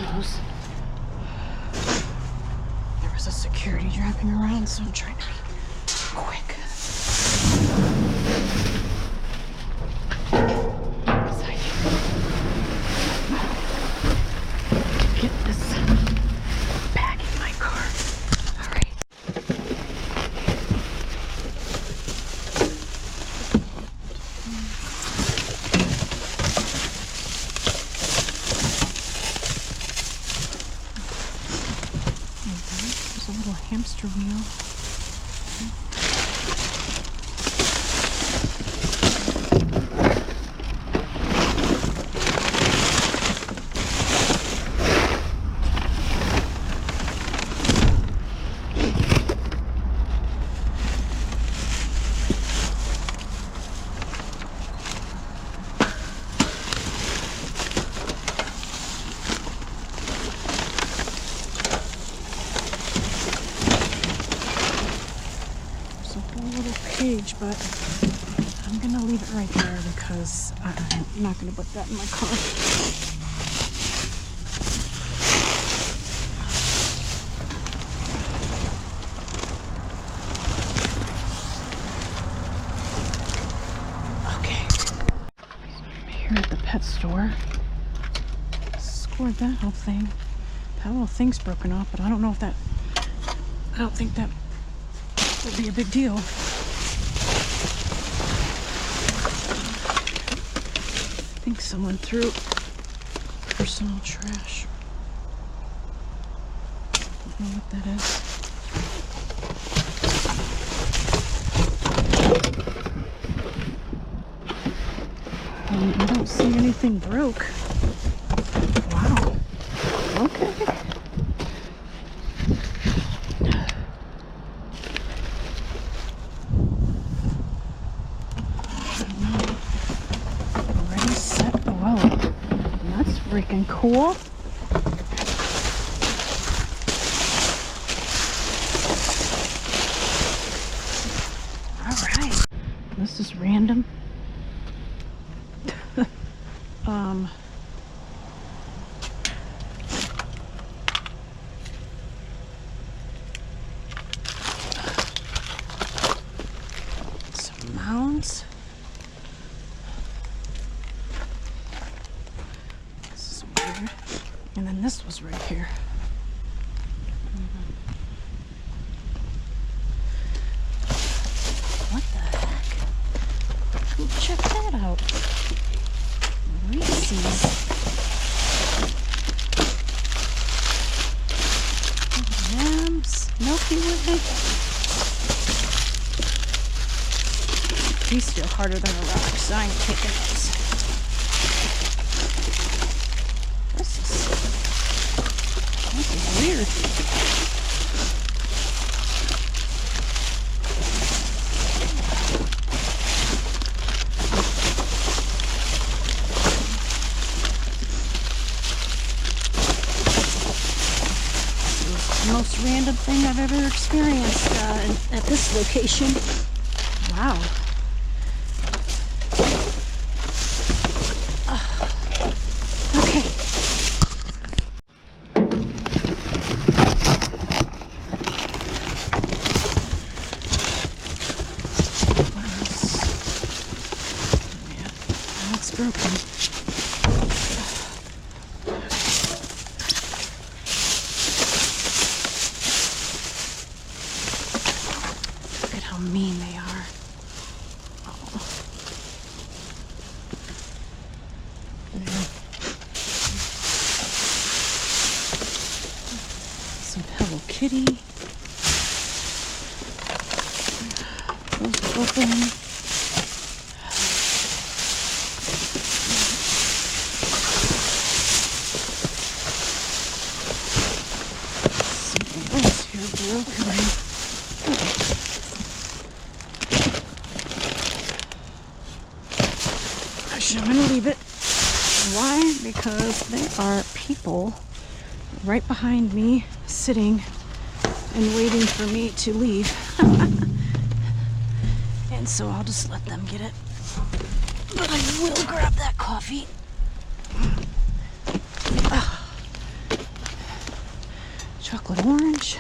those. There was a security driving around, so I'm trying to be quick. Get this bag in my car. All right. There's a little hamster wheel. Cage, but I'm gonna leave it right there because I'm not gonna put that in my car. Okay, I'm here at the pet store. Scored that whole thing. That little thing's broken off, but I don't know if that. I don't think that will be a big deal. I think someone threw personal trash. Don't know what that is. I don't see anything broke. Wow. Okay. Freaking cool. All right. This is random. Some mounds. And then this was right here. What the heck? Ooh, check that out. Reese's. Yams. Milky Way. These feel harder than a rock, so I ain't taking those. This is weird. The most random thing I've ever experienced at this location. Wow. Okay. It's broken. Look at how mean they are. Oh. Some Hello Kitty. Those are open. I'm gonna leave it. Why? Because there are people right behind me sitting and waiting for me to leave. And so I'll just let them get it. But I will grab that coffee. chocolate orange.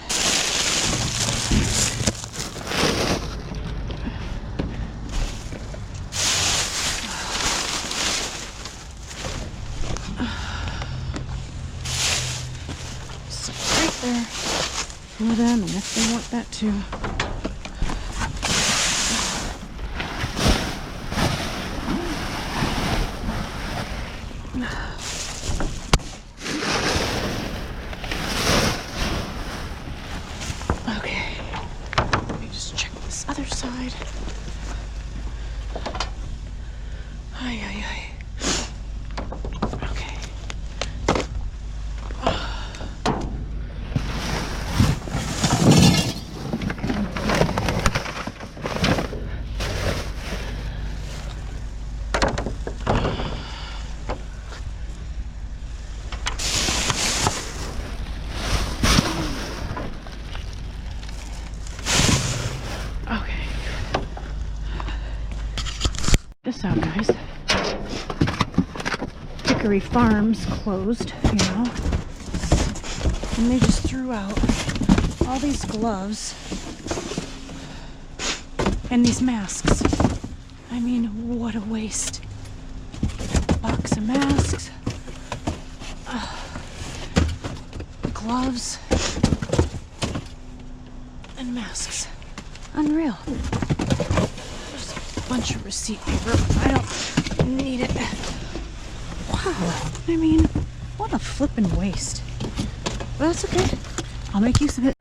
So right there for them, and if they want that too. Other side. Ay, ay, ay. Okay. This out, guys. Hickory Farms closed, you know, and they just threw out all these gloves and these masks. I mean, what a waste. Box of masks, gloves, and masks. Unreal. Bunch of receipt paper. I don't need it. Wow. I mean, what a flippin' waste. But that's okay. I'll make use of it.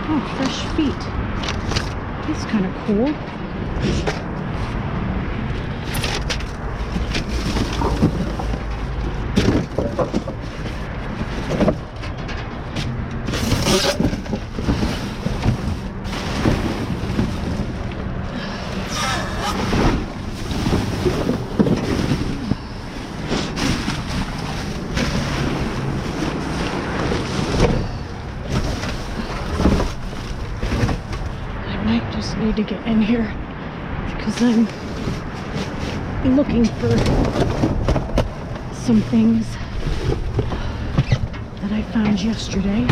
Oh, fresh feet. That's kind of cool. Need to get in here because I'm looking for some things that I found yesterday.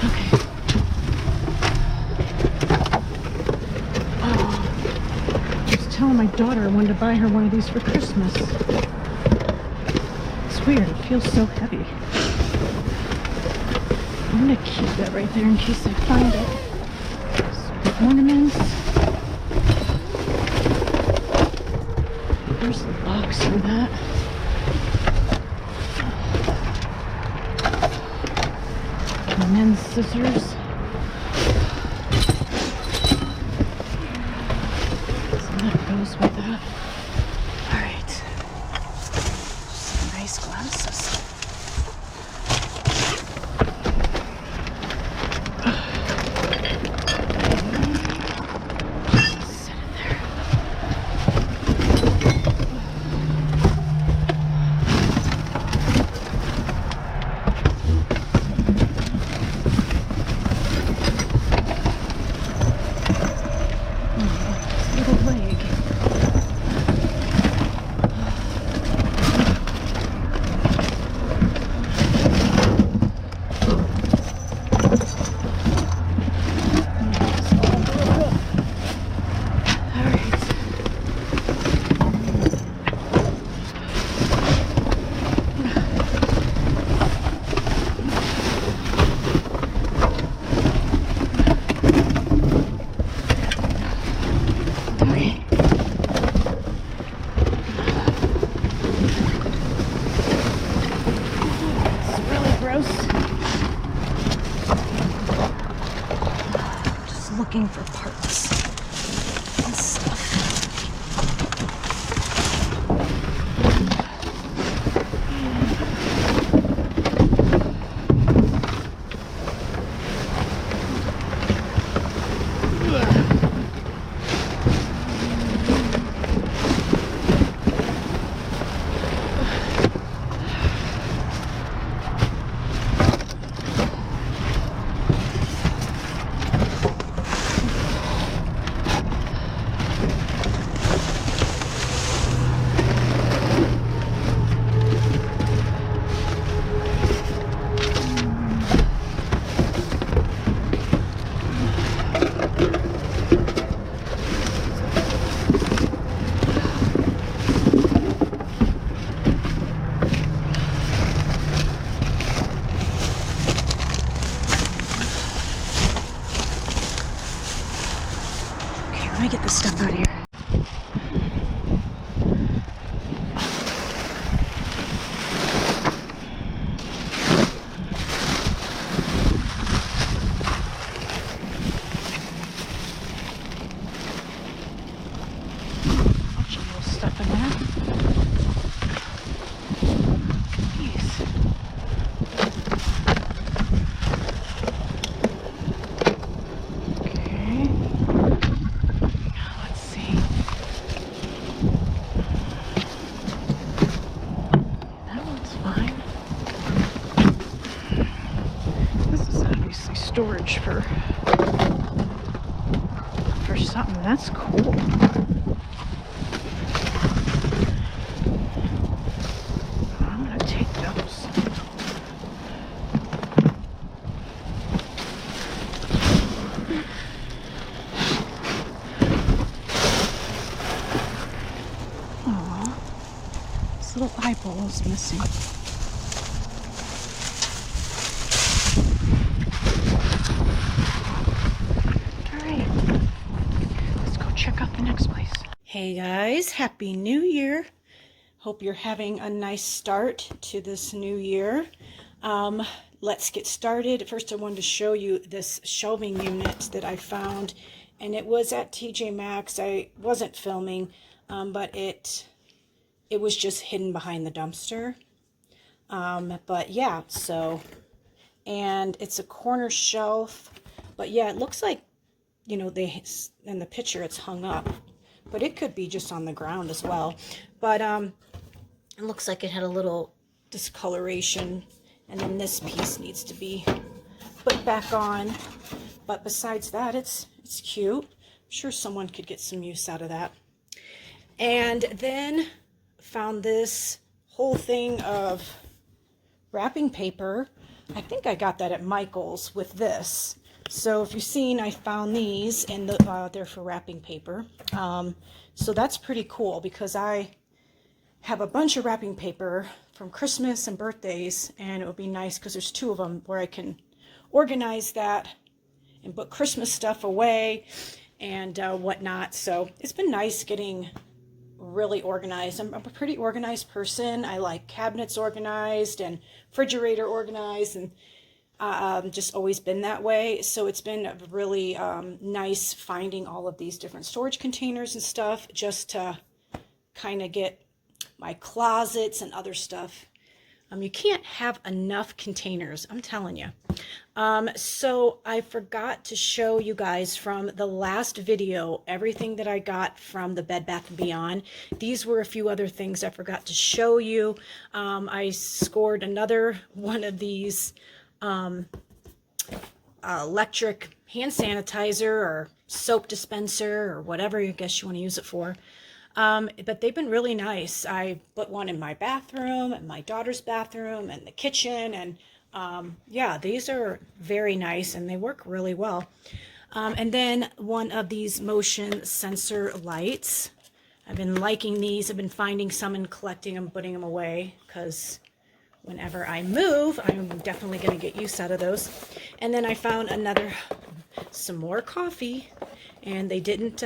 Okay. Oh, I was telling my daughter I wanted to buy her one of these for Christmas. It's weird, it feels so heavy. I'm gonna keep that right there in case I find it. Ornaments. There's the box for that. Men's scissors. So that goes with that. Alright. Some nice glasses. Bunch of little stuff in there. Jeez. Okay. Let's see. That one's fine. This is obviously storage for something. That's cool. I'm gonna take those. Aww, this little eyeball is missing. Hey guys, Happy New Year. Hope you're having a nice start to this new year. Let's get started. First, I wanted to show you this shelving unit that I found, and it was at TJ Maxx. I wasn't filming, but it was just hidden behind the dumpster. But yeah, so, and it's a corner shelf, but yeah, it looks like, you know, in the picture it's hung up. But it could be just on the ground as well. But it looks like it had a little discoloration. And then this piece needs to be put back on. But besides that, it's cute. I'm sure someone could get some use out of that. And then found this whole thing of wrapping paper. I think I got that at Michael's with this. So if you've seen, I found these, and they're for wrapping paper. So that's pretty cool because I have a bunch of wrapping paper from Christmas and birthdays, and it would be nice because there's 2 of them where I can organize that and put Christmas stuff away and whatnot. So it's been nice getting really organized. I'm a pretty organized person. I like cabinets organized and refrigerator organized, and just always been that way. So it's been really nice finding all of these different storage containers and stuff just to kind of get my closets and other stuff. You can't have enough containers, I'm telling you. So I forgot to show you guys from the last video everything that I got from the Bed Bath & Beyond. These were a few other things I forgot to show you. I scored another one of these electric hand sanitizer or soap dispenser or whatever I guess you want to use it for. But they've been really nice. I put one in my bathroom and my daughter's bathroom and the kitchen, and yeah, these are very nice and they work really well. And then one of these motion sensor lights. I've been liking these. I've been finding some and collecting them, putting them away, because whenever I move, I'm definitely going to get use out of those. And then I found some more coffee, and they didn't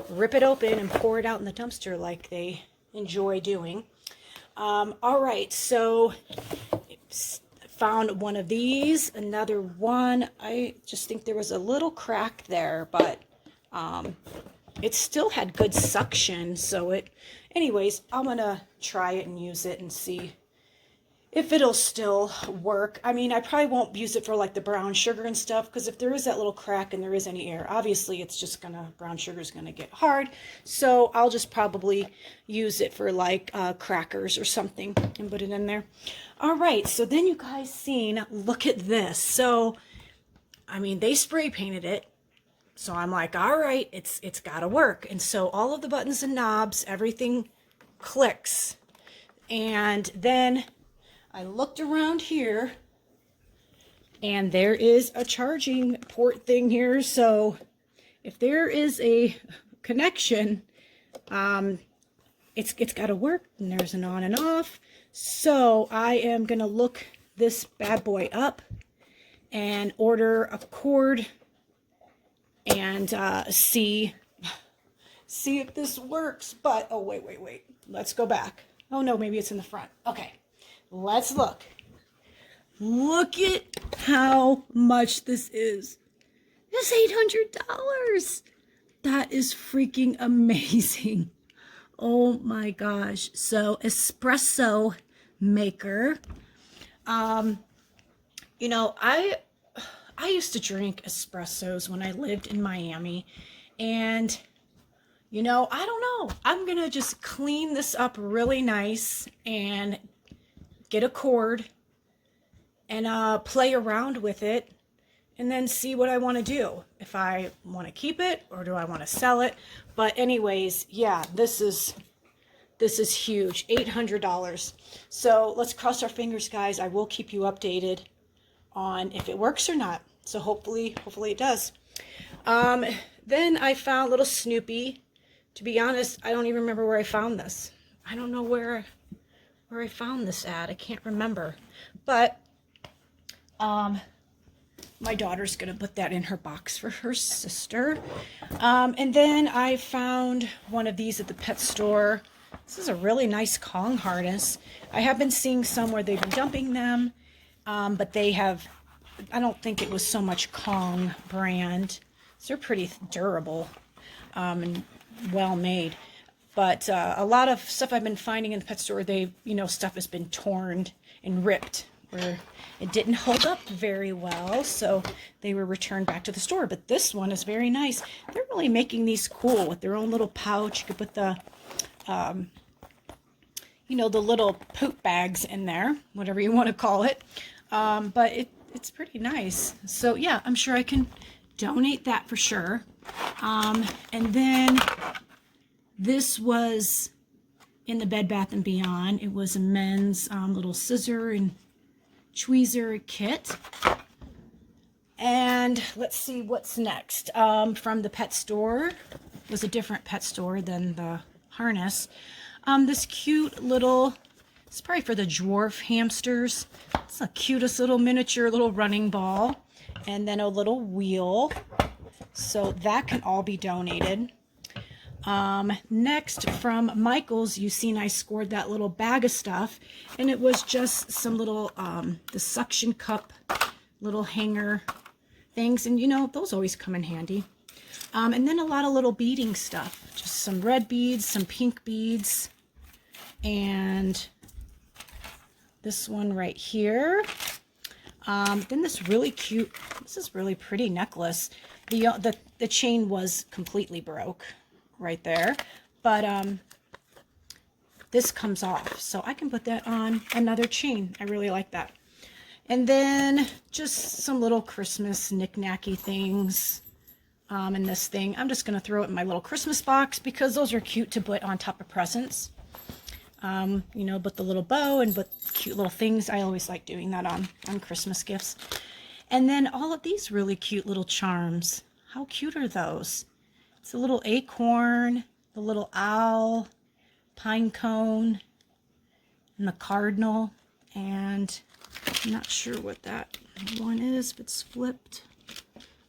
rip it open and pour it out in the dumpster like they enjoy doing. All right, so found one of these, another one. I just think there was a little crack there, but it still had good suction. So anyways, I'm going to try it and use it and see if it'll still work. I mean, I probably won't use it for like the brown sugar and stuff, because if there is that little crack and there is any air, obviously it's just brown sugar is gonna get hard. So I'll just probably use it for like crackers or something and put it in there. All right, so then you guys seen, look at this. So, I mean, they spray painted it. So I'm like, all right, it's gotta work. And so all of the buttons and knobs, everything clicks. And then I looked around here, and there is a charging port thing here. So if there is a connection, it's got to work. And there's an on and off. So I am going to look this bad boy up and order a cord and see if this works. But, oh, wait. Let's go back. Oh, no, maybe it's in the front. Okay. Let's look. Look at how much this is. It's $800. That is freaking amazing. Oh my gosh. So espresso maker. You know, I used to drink espressos when I lived in Miami, and you know, I don't know. I'm gonna just clean this up really nice and get a cord and play around with it and then see what I want to do. If I want to keep it or do I want to sell it. But anyways, yeah, this is huge. $800. So let's cross our fingers, guys. I will keep you updated on if it works or not. So hopefully it does. Then I found little Snoopy. To be honest, I don't even remember where I found this. I don't know where I found this at. I can't remember. But my daughter's gonna put that in her box for her sister. And then I found one of these at the pet store. This is a really nice Kong harness. I have been seeing some where they've been dumping them, but they have, I don't think it was so much Kong brand. So they're pretty durable and well made. But a lot of stuff I've been finding in the pet store, stuff has been torn and ripped, where it didn't hold up very well, so they were returned back to the store. But this one is very nice. They're really making these cool with their own little pouch. You could put the, the little poop bags in there, whatever you want to call it. But it's pretty nice. So yeah, I'm sure I can donate that for sure. And then this was in the Bed Bath & Beyond. It was a men's little scissor and tweezer kit. And let's see what's next. From the pet store. It was a different pet store than the harness. This cute little, it's probably for the dwarf hamsters. It's the cutest little miniature little running ball. And then a little wheel. So that can all be donated. Next, from Michael's, you seen I scored that little bag of stuff, and it was just some little, the suction cup, little hanger things, and those always come in handy. And then a lot of little beading stuff, just some red beads, some pink beads, and this one right here. Then this really cute, this is really pretty necklace. The chain was completely broke right there, but this comes off, so I can put that on another chain. I really like that. And then just some little Christmas knick-knacky things. And this thing, I'm just gonna throw it in my little Christmas box because those are cute to put on top of presents. But the little bow and but cute little things. I always like doing that on Christmas gifts. And then all of these really cute little charms. How cute are those? It's a little acorn, the little owl, pine cone, and the cardinal. And I'm not sure what that one is, but it's flipped.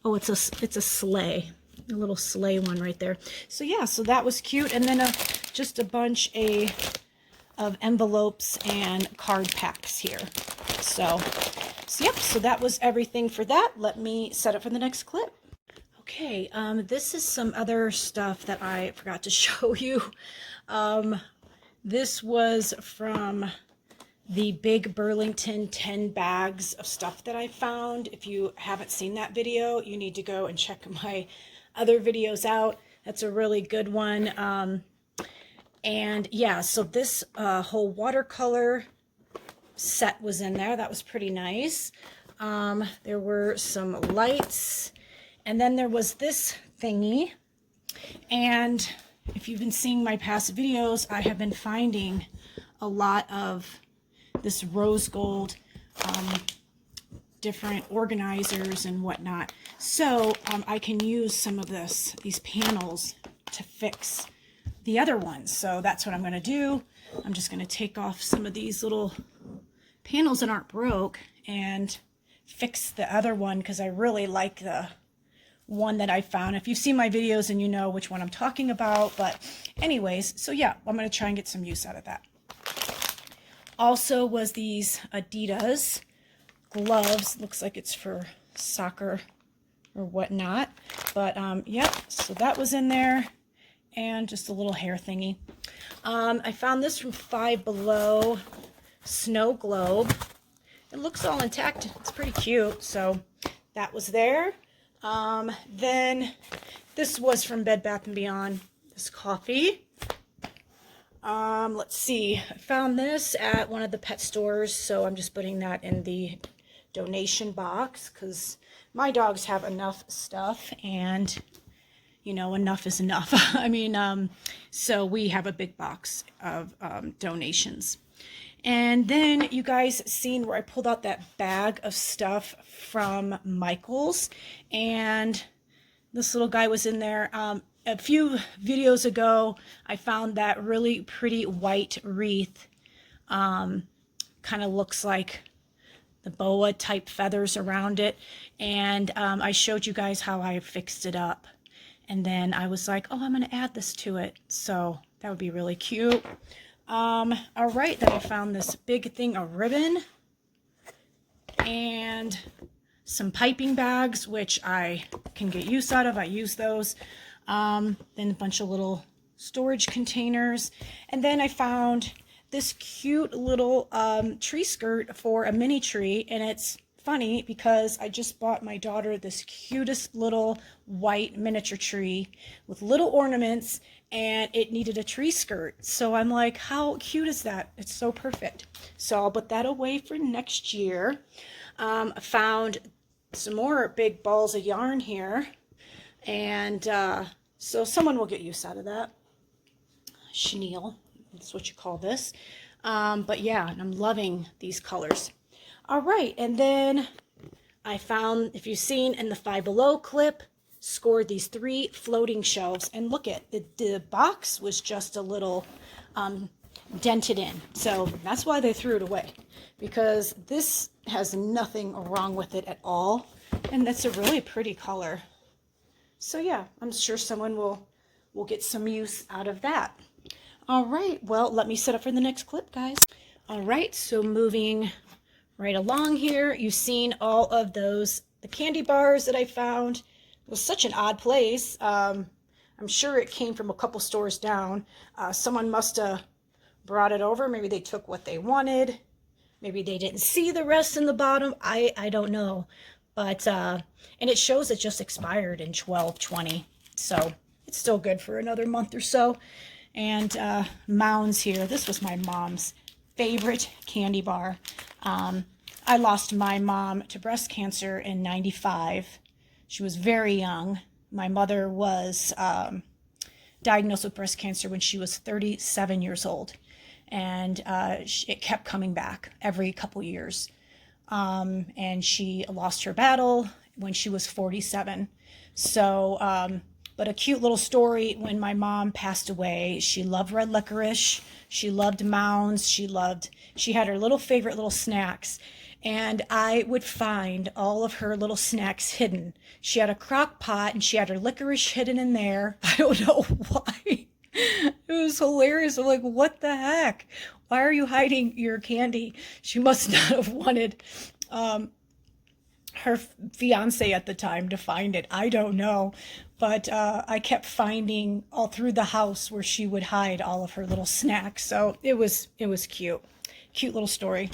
Oh, it's a sleigh, a little sleigh one right there. So yeah, so that was cute. And then just a bunch of envelopes and card packs here. So yep, so that was everything for that. Let me set up for the next clip. Okay, this is some other stuff that I forgot to show you. This was from the Big Burlington 10 bags of stuff that I found. If you haven't seen that video, you need to go and check my other videos out. That's a really good one. And yeah, so this whole watercolor set was in there. That was pretty nice. There were some lights, and then there was this thingy. And if you've been seeing my past videos, I have been finding a lot of this rose gold, different organizers and whatnot. So I can use some of these panels to fix the other ones. So that's what I'm going to do. I'm just going to take off some of these little panels that aren't broke and fix the other one, because I really like the one that I found. If you've seen my videos and you know which one I'm talking about. But anyways, so yeah, I'm going to try and get some use out of that. Also was these Adidas Gloves. Looks like it's for soccer or whatnot. But yep, so that was in there, and just a little hair thingy. I found this from Five Below snow globe. It looks all intact. It's pretty cute. So that was there. Then this was from Bed Bath & Beyond. This coffee. Let's see. I found this at one of the pet stores, so I'm just putting that in the donation box because my dogs have enough stuff, and you know, enough is enough. I mean, so we have a big box of donations. And then you guys seen where I pulled out that bag of stuff from Michael's, and this little guy was in there. A few videos ago, I found that really pretty white wreath. Kind of looks like the boa type feathers around it. And I showed you guys how I fixed it up. And then I was like, oh, I'm going to add this to it. So that would be really cute. All right, then I found this big thing of ribbon and some piping bags, which I can get use out of. I use those. Then a bunch of little storage containers. And then I found this cute little tree skirt for a mini tree. And it's funny because I just bought my daughter this cutest little white miniature tree with little ornaments, and it needed a tree skirt. So I'm like, how cute is that? It's so perfect. So I'll put that away for next year. I found some more big balls of yarn here, and so someone will get use out of that. Chenille, that's what you call this. But yeah, I'm loving these colors. All right, and then I found, if you've seen in the Five Below clip, scored these 3 floating shelves. And look at the box was just a little dented in. So that's why they threw it away, because this has nothing wrong with it at all. And that's a really pretty color. So yeah, I'm sure someone will get some use out of that. All right, well, let me set up for the next clip, guys. All right, so moving right along here, you've seen all of those, the candy bars that I found. It was such an odd place. I'm sure it came from a couple stores down. Someone must have brought it over. Maybe they took what they wanted. Maybe they didn't see the rest in the bottom. I don't know. But, and it shows it just expired in 12/20. So it's still good for another month or so. And Mounds here. This was my mom's favorite candy bar. I lost my mom to breast cancer in ~95. She was very young. My mother was diagnosed with breast cancer when she was 37 years old. And it kept coming back every couple years. And she lost her battle when she was 47. So, but a cute little story, when my mom passed away, she loved red licorice. She loved Mounds. She had her little favorite little snacks. And I would find all of her little snacks hidden. She had a crock pot and she had her licorice hidden in there. I don't know why. It was hilarious. I'm like, what the heck? Why are you hiding your candy? She must not have wanted her fiance at the time to find it. I don't know. But I kept finding all through the house where she would hide all of her little snacks. So it was cute. Cute little story.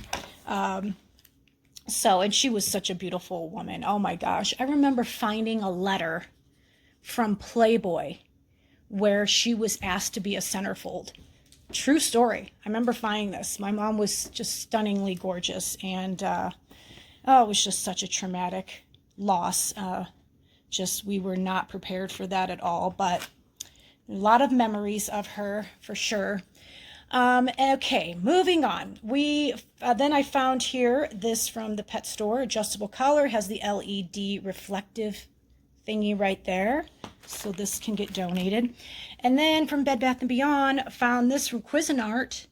So, and she was such a beautiful woman. Oh my gosh. I remember finding a letter from Playboy where she was asked to be a centerfold. True story. I remember finding this. My mom was just stunningly gorgeous, and it was just such a traumatic loss. We were not prepared for that at all, but a lot of memories of her for sure. Okay, moving on. Then I found here this from the pet store, adjustable collar, has the LED reflective thingy right there. So this can get donated. And then from Bed Bath & Beyond, found this from Cuisinart.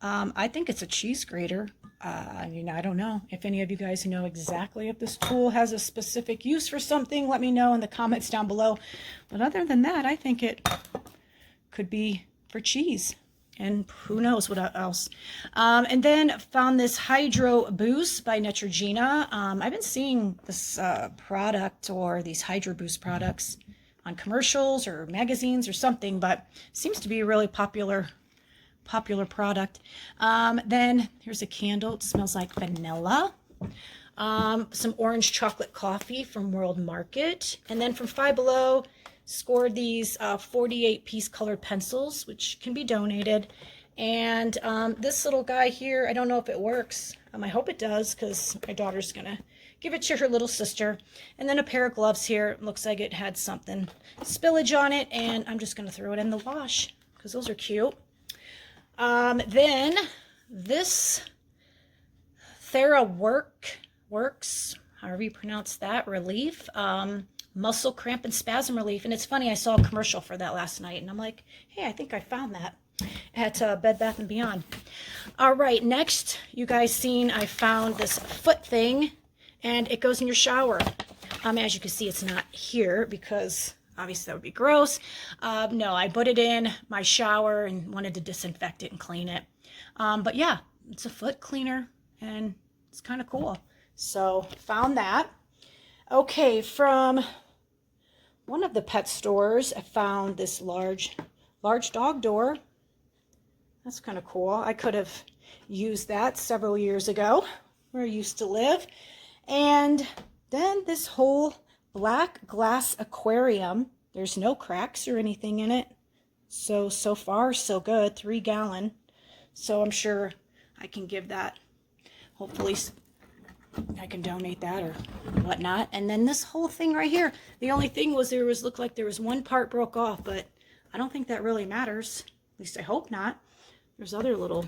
I think it's a cheese grater. I don't know. If any of you guys know exactly if this tool has a specific use for something, let me know in the comments down below. But other than that, I think it could be for cheese. and who knows what else. And then found this Hydro Boost by Neutrogena. I've been seeing this product or these Hydro Boost products on commercials or magazines or something, but seems to be a really popular product. Then here's a candle. It smells like vanilla. Some orange chocolate coffee from World Market. And then from Five Below, scored these 48-piece colored pencils, which can be donated. And this little guy here, I don't know if it works. I hope it does, because my daughter's going to give it to her little sister. And then a pair of gloves here. Looks like it had something spillage on it, and I'm just going to throw it in the wash, because those are cute. Then this Works, however you pronounce that, relief, muscle cramp and spasm relief. And it's funny, I saw a commercial for that last night, and I'm like, hey, I think I found that at Bed Bath & Beyond. All right, next, you guys seen I found this foot thing, and it goes in your shower. As you can see, it's not here because obviously that would be gross. No, I put it in my shower and wanted to disinfect it and clean it. But yeah, it's a foot cleaner, and it's kind of cool. So found that. Okay, from one of the pet stores, I found this large dog door. That's kind of cool. I could have used that several years ago where I used to live. And then this whole black glass aquarium. There's no cracks or anything in it. So far, so good. 3 gallon. So I'm sure I can give that. Hopefully I can donate that or whatnot. And then this whole thing right here. The only thing was looked like there was one part broke off, but I don't think that really matters. At least I hope not. There's other little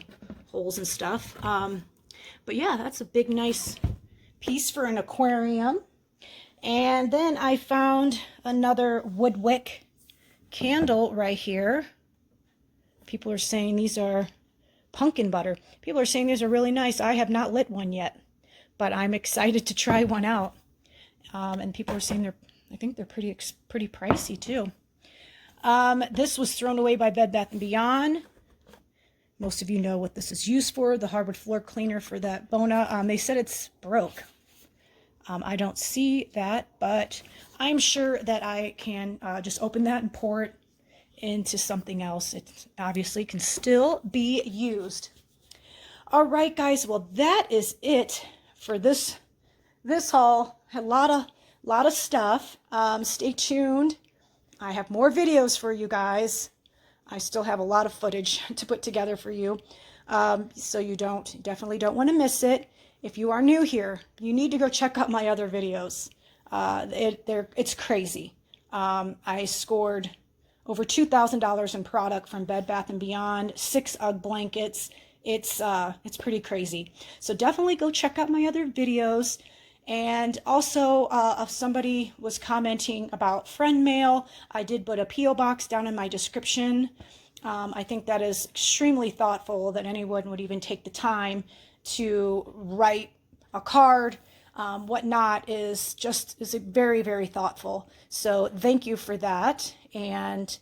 holes and stuff. But yeah, that's a big, nice piece for an aquarium. And then I found another Woodwick candle right here. People are saying these are pumpkin butter. People are saying these are really nice. I have not lit one yet, but I'm excited to try one out. And people are saying I think they're pretty pricey too. This was thrown away by Bed Bath & Beyond. Most of you know what this is used for, the hardwood floor cleaner for that Bona. They said it's broke. I don't see that, but I'm sure that I can just open that and pour it into something else. It obviously can still be used. All right, guys. Well, that is it for this haul. A lot of stuff. Stay tuned. I have more videos for you guys. I still have a lot of footage to put together for you, so you definitely don't want to miss it. If you are new here, you need to go check out my other videos. It's crazy. I scored over $2,000 in product from Bed Bath & Beyond, 6 UGG blankets. It's pretty crazy. So definitely go check out my other videos. And also, if somebody was commenting about friend mail, I did put a P.O. box down in my description. I think that is extremely thoughtful that anyone would even take the time to write a card, whatnot, is very, very thoughtful. So thank you for that. And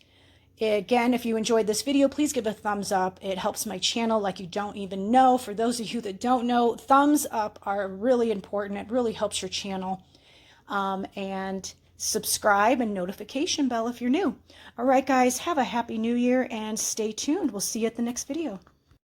again, if you enjoyed this video, please give a thumbs up. It helps my channel like you don't even know. For those of you that don't know, thumbs up are really important. It really helps your channel. And subscribe and notification bell if you're new. All right, guys, have a happy new year and stay tuned. We'll see you at the next video.